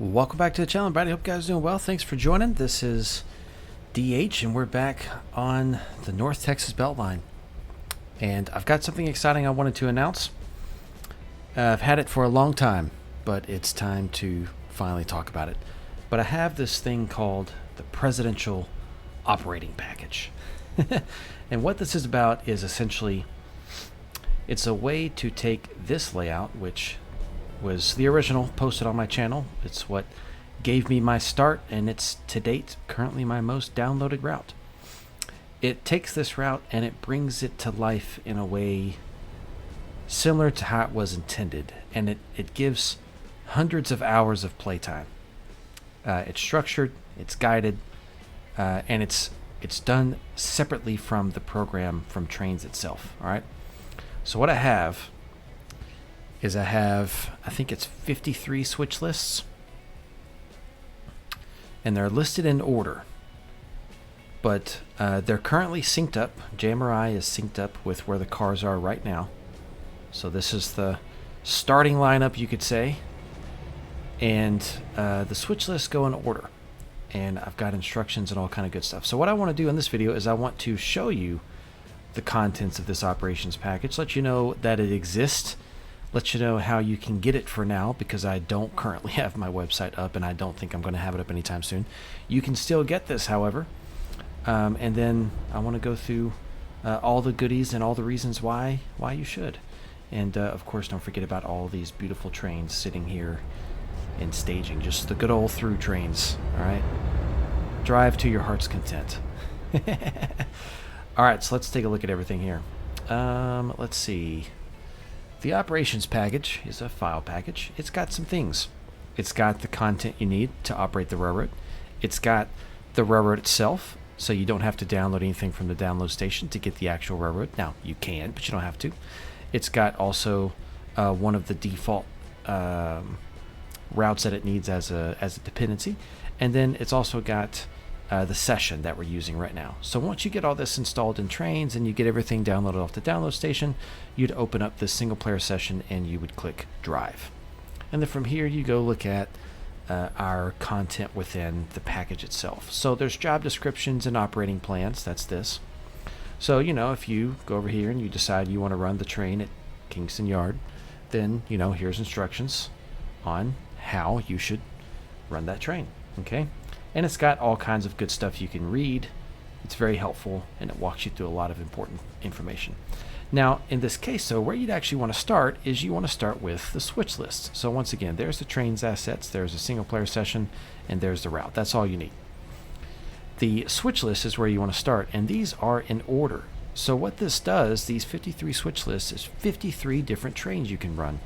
Welcome back to the channel, everybody. Hope you guys are doing well. Thanks for joining. This is DH, and we're back on the North Texas Beltline. And I've got something exciting I wanted to announce. I've had it for a long time, but it's time to finally talk about it. But I have this thing called the Presidential Operating Package. And what this is about is essentially, it's a way to take this layout, which was the original posted on my channel. It's what gave me my start, and it's to date currently my most downloaded route. It takes this route and it brings it to life in a way similar to how it was intended, and it gives hundreds of hours of playtime. It's structured, it's guided, and it's done separately from the program from Trainz itself. All right, so what I have is I think it's 53 switch lists, and they're listed in order, but they're currently synced up. JMRI is synced up with where the cars are right now. So this is the starting lineup, you could say, and the switch lists go in order, and I've got instructions and all kind of good stuff. So what I want to do in this video is I want to show you the contents of this operations package, let you know that it exists, let you know how you can get it for now, because I don't currently have my website up, and I don't think I'm going to have it up anytime soon. You can still get this, however, and then I want to go through all the goodies and all the reasons why you should. And of course, don't forget about all these beautiful trains sitting here in staging, just the good old through trains. All right, drive to your heart's content. All right, so let's take a look at everything here. Let's see. The operations package is a file package. It's got some things. It's got the content you need to operate the railroad. It's got the railroad itself, so you don't have to download anything from the download station to get the actual railroad. Now, you can, but you don't have to. It's got also one of the default routes that it needs as a dependency. And then it's also got the session that we're using right now. So once you get all this installed in Trainz and you get everything downloaded off the download station, you'd open up this single player session and you would click drive. And then from here you go look at our content within the package itself. So there's job descriptions and operating plans. That's this. So, you know, if you go over here and you decide you want to run the train at Kingston Yard, then, you know, here's instructions on how you should run that train. Okay. And it's got all kinds of good stuff you can read. It's very helpful, and it walks you through a lot of important information. Now, in this case, though, where you'd actually want to start is you want to start with the switch list. So once again, there's the Trainz assets, there's a single player session, and there's the route. That's all you need. The switch list is where you want to start, and these are in order. So what this does, these 53 switch lists, is 53 different trains you can run.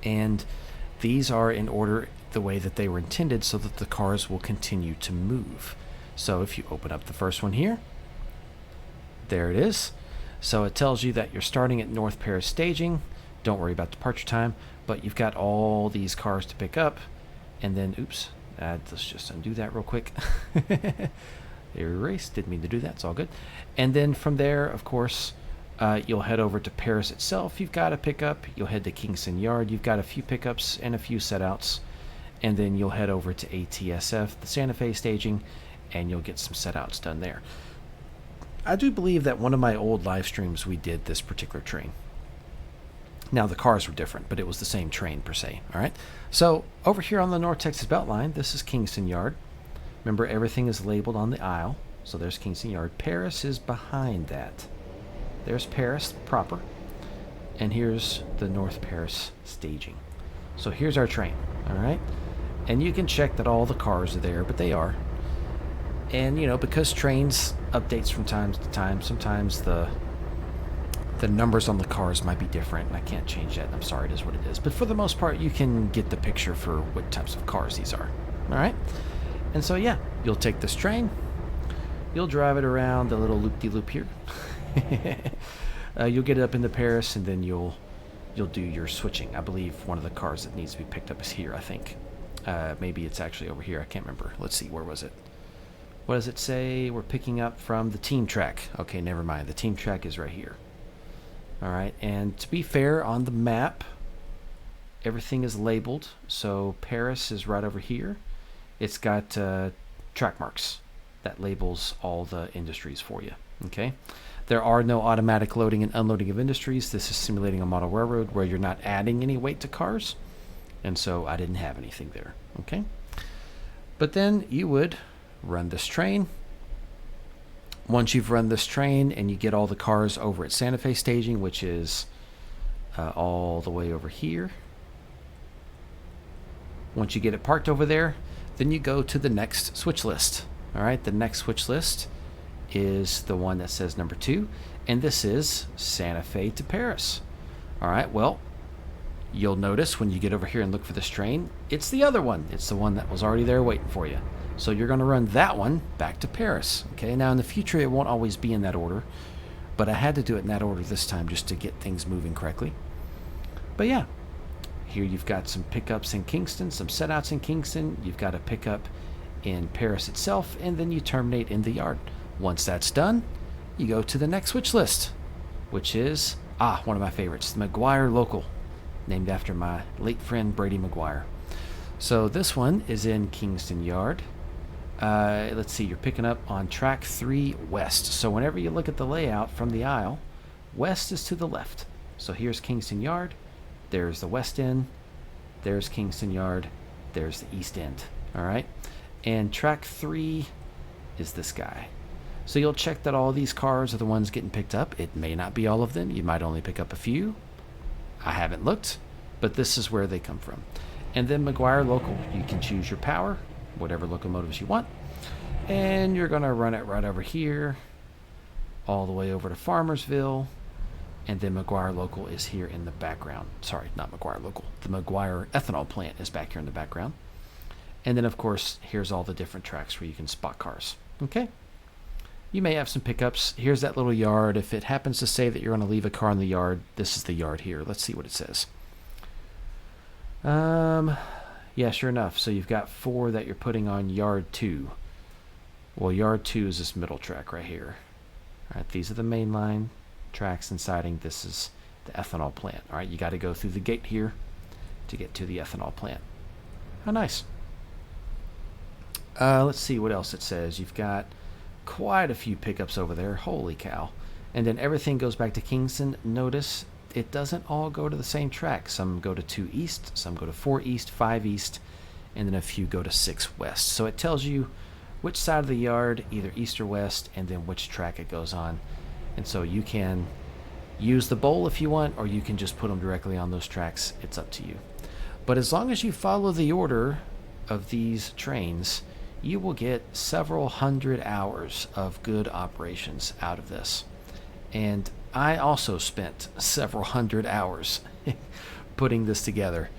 And these are in order the way that they were intended, so that the cars will continue to move. So if you open up the first one here, there it is. So it tells you that you're starting at North Paris staging. Don't worry about departure time, but you've got all these cars to pick up. And then, oops, let's just undo that real quick. Erase, didn't mean to do that, it's all good. And then from there, of course, you'll head over to Paris itself. You've got a pickup. You'll head to Kingston Yard. You've got a few pickups and a few setouts. And then you'll head over to ATSF, the Santa Fe staging, and you'll get some setouts done there. I do believe that one of my old live streams we did this particular train. Now, the cars were different, but it was the same train per se. All right. So over here on the North Texas Beltline, this is Kingston Yard. Remember, everything is labeled on the aisle. So there's Kingston Yard. Paris is behind that. There's Paris proper, and here's the North Paris staging. So here's our train. All right. And you can check that all the cars are there, but they are. And, you know, because Trainz updates from time to time, sometimes the numbers on the cars might be different, and I can't change that. I'm sorry, it is what it is. But for the most part, you can get the picture for what types of cars these are. All right? And so, yeah, you'll take this train. You'll drive it around the little loop-de-loop here. You'll get it up into Paris, and then you'll do your switching. I believe one of the cars that needs to be picked up is here, I think. Maybe it's actually over here. I can't remember. Let's see. Where was it? What does it say? We're picking up from the team track. Okay, never mind. The team track is right here. All right. And to be fair, on the map, everything is labeled. So Paris is right over here. It's got track marks that labels all the industries for you. Okay. There are no automatic loading and unloading of industries. This is simulating a model railroad where you're not adding any weight to cars. And so I didn't have anything there. Okay. But then you would run this train. Once you've run this train and you get all the cars over at Santa Fe staging, which is all the way over here. Once you get it parked over there, then you go to the next switch list. All right, the next switch list is the one that says number 2, and this is Santa Fe to Paris. All right, well, you'll notice when you get over here and look for this train, it's the other one. It's the one that was already there waiting for you. So you're going to run that one back to Paris. Okay, now in the future, it won't always be in that order, but I had to do it in that order this time just to get things moving correctly. But yeah, here you've got some pickups in Kingston, some setouts in Kingston. You've got a pickup in Paris itself, and then you terminate in the yard. Once that's done, you go to the next switch list, which is, one of my favorites, the McGuire Local, named after my late friend Brady McGuire. So this one is in Kingston Yard. Let's see, you're picking up on track 3 west. So whenever you look at the layout from the aisle, west is to the left. So here's Kingston Yard. There's the west end. There's Kingston Yard. There's the east end. All right. And track 3 is this guy. So you'll check that all these cars are the ones getting picked up. It may not be all of them. You might only pick up a few. I haven't looked, but this is where they come from. And then McGuire Local. You can choose your power, whatever locomotives you want. And you're going to run it right over here, all the way over to Farmersville. And then McGuire Local is here in the background. Sorry, not McGuire Local. The McGuire ethanol plant is back here in the background. And then, of course, here's all the different tracks where you can spot cars. Okay. You may have some pickups. Here's that little yard. If it happens to say that you're going to leave a car in the yard, this is the yard here. Let's see what it says. Yeah, sure enough. So you've got 4 that you're putting on yard 2. Well, yard 2 is this middle track right here. All right, these are the main line tracks and siding. This is the ethanol plant. All right, you got to go through the gate here to get to the ethanol plant. How nice. Let's see what else it says. You've got quite a few pickups over there. Holy cow. And then everything goes back to Kingston. Notice it doesn't all go to the same track. Some go to 2 east, some go to 4 east, 5 east, and then a few go to 6 west. So it tells you which side of the yard, either east or west, and then which track it goes on. And so you can use the bowl if you want, or you can just put them directly on those tracks. It's up to you. But as long as you follow the order of these trains, you will get several hundred hours of good operations out of this. And I also spent several hundred hours putting this together.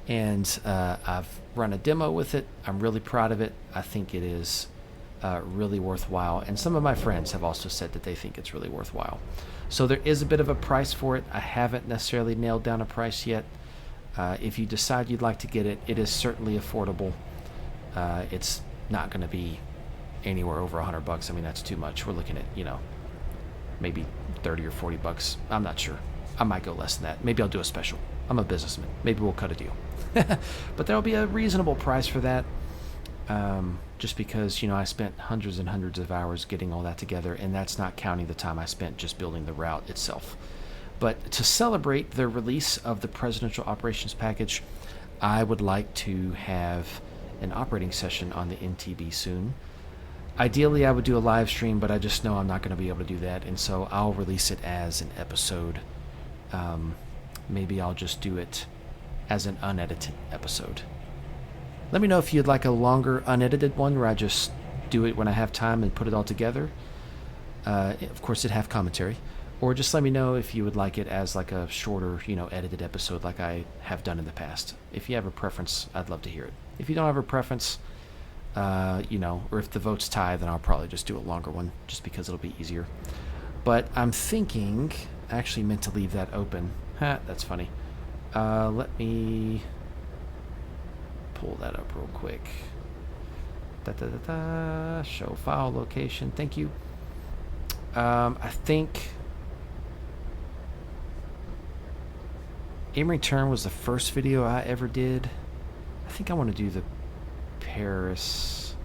And I've run a demo with it. I'm really proud of it. I think it is really worthwhile. And some of my friends have also said that they think it's really worthwhile. So there is a bit of a price for it. I haven't necessarily nailed down a price yet. If you decide you'd like to get it, it is certainly affordable. It's not going to be anywhere over $100. I mean, that's too much. We're looking at, maybe 30 or 40 bucks. I'm not sure. I might go less than that. Maybe I'll do a special. I'm a businessman. Maybe we'll cut a deal. But there'll be a reasonable price for that. Just because, I spent hundreds and hundreds of hours getting all that together, and that's not counting the time I spent just building the route itself. But to celebrate the release of the Presidential Operations Package, I would like to have an operating session on the NTB soon. Ideally, I would do a live stream, but I just know I'm not going to be able to do that, and so I'll release it as an episode. Maybe I'll just do it as an unedited episode. Let me know if you'd like a longer unedited one where I just do it when I have time and put it all together. Of course, it'd have commentary. Or just let me know if you would like it as like a shorter, edited episode like I have done in the past. If you have a preference, I'd love to hear it. If you don't have a preference, or if the votes tie, then I'll probably just do a longer one just because it'll be easier. But I'm thinking, I actually meant to leave that open. That's funny. Let me pull that up real quick. Show file location. Thank you. I think In Return was the first video I ever did. I think I want to do the Paris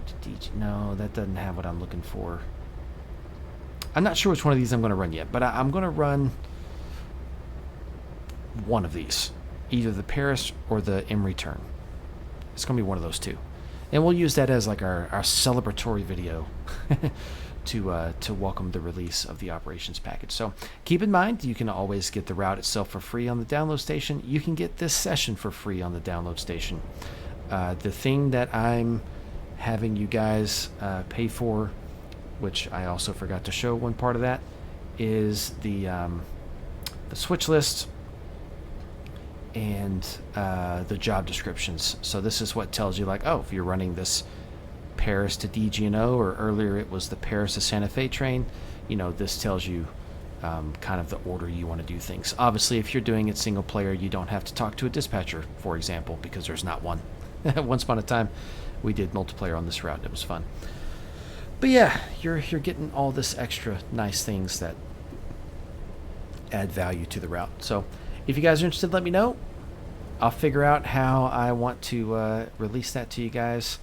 to DJ. No, that doesn't have what I'm looking for. I'm not sure which one of these I'm going to run yet, but I'm going to run one of these. Either the Paris or the In Return. It's going to be one of those two. And we'll use that as like our celebratory video to welcome the release of the operations package. So keep in mind, you can always get the route itself for free on the download station. You can get this session for free on the download station. The thing that I'm having you guys pay for, which I also forgot to show one part of that, is the switch list and the job descriptions. So this is what tells you, like, oh, if you're running this Paris to DGNO, or earlier it was the Paris to Santa Fe train, you know, this tells you kind of the order you want to do things. Obviously, if you're doing it single player, you don't have to talk to a dispatcher, for example, because there's not one. Once upon a time, we did multiplayer on this route. It was fun. But yeah, you're getting all this extra nice things that add value to the route. So if you guys are interested, let me know. I'll figure out how I want to release that to you guys.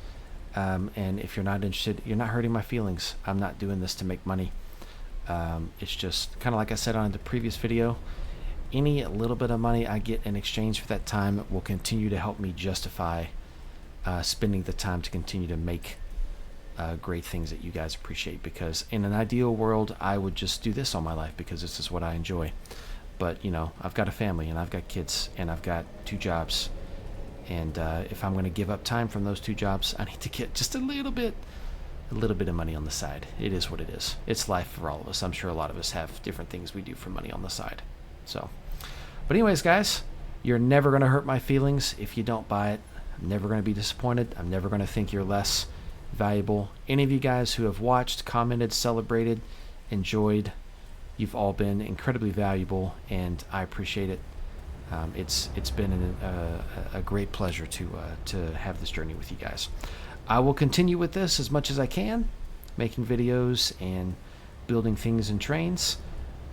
And if you're not interested, you're not hurting my feelings. I'm not doing this to make money. It's just kind of like I said on the previous video. Any little bit of money I get in exchange for that time will continue to help me justify spending the time to continue to make great things that you guys appreciate. Because in an ideal world, I would just do this all my life because this is what I enjoy. But, you know, I've got a family and I've got kids and I've got 2 jobs. And if I'm going to give up time from those 2 jobs, I need to get just a little bit of money on the side. It is what it is. It's life for all of us. I'm sure a lot of us have different things we do for money on the side. So, but anyways, guys, you're never going to hurt my feelings if you don't buy it. I'm never going to be disappointed. I'm never going to think you're less valuable. Any of you guys who have watched, commented, celebrated, enjoyed, you've all been incredibly valuable, and I appreciate it. It's been a great pleasure to have this journey with you guys. I will continue with this as much as I can, making videos and building things in Trainz.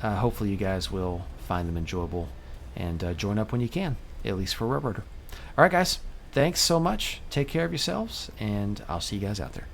Hopefully you guys will find them enjoyable and join up when you can, at least for Railroader. All right, guys, thanks so much. Take care of yourselves, and I'll see you guys out there.